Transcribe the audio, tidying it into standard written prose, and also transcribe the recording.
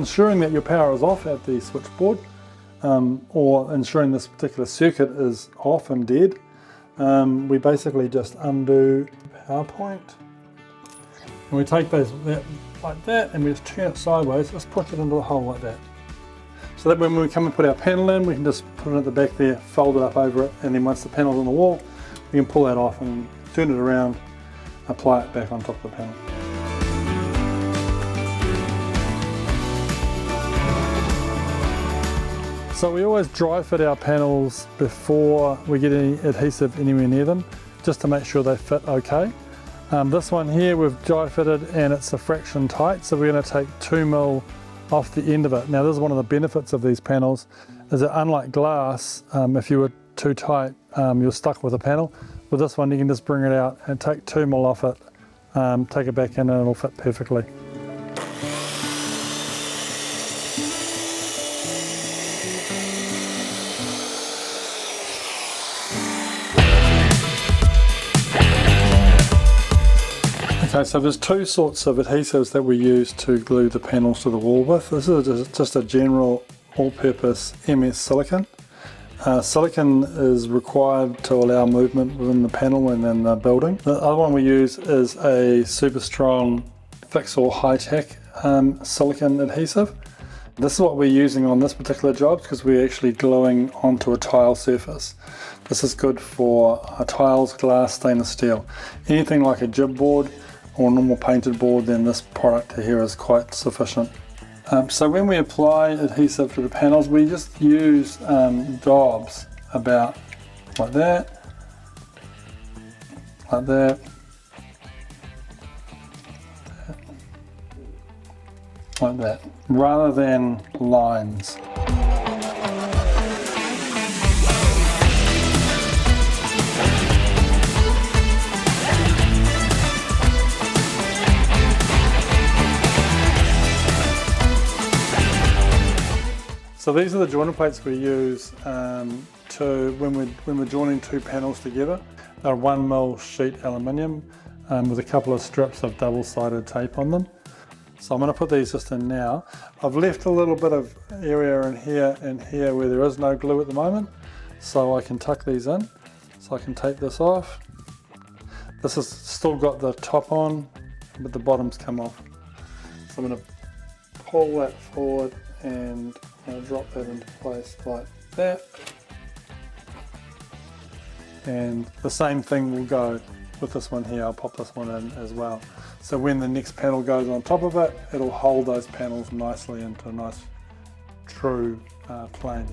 ensuring that your power is off at the switchboard, or ensuring this particular circuit is off and dead, we basically just undo power point. And we take those like that, and we just turn it sideways. Let's push it into the hole like that. So that when we come and put our panel in, we can just put it at the back there, fold it up over it, and then once the panel's on the wall, we can pull that off and turn it around, apply it back on top of the panel. So we always dry fit our panels before we get any adhesive anywhere near them, just to make sure they fit okay. This one here we've dry fitted and it's a fraction tight, so we're going to take 2mm off the end of it. Now this is one of the benefits of these panels, is that unlike glass, if you were too tight, you're stuck with a panel. With this one you can just bring it out and take 2mm off it, take it back in, and it'll fit perfectly. Okay, so there's two sorts of adhesives that we use to glue the panels to the wall with. This is just a general all-purpose MS silicone. Silicone is required to allow movement within the panel and in the building. The other one we use is a super strong Fixall high-tech silicone adhesive. This is what we're using on this particular job because we're actually gluing onto a tile surface. This is good for tiles, glass, stainless steel. Anything like a jib board or normal painted board, then this product here is quite sufficient. So when we apply adhesive to the panels, we just use daubs about like that, like that, like that, rather than lines. So these are the joiner plates we use when we're joining two panels together. They're 1mm sheet aluminium with a couple of strips of double-sided tape on them. So I'm going to put these just in now. I've left a little bit of area in here where there is no glue at the moment, so I can tuck these in. So I can take this off. This has still got the top on, but the bottom's come off. So I'm going to pull that forward and drop that into place like that. And the same thing will go with this one here. I'll pop this one in as well. So when the next panel goes on top of it, it'll hold those panels nicely into a nice true plane.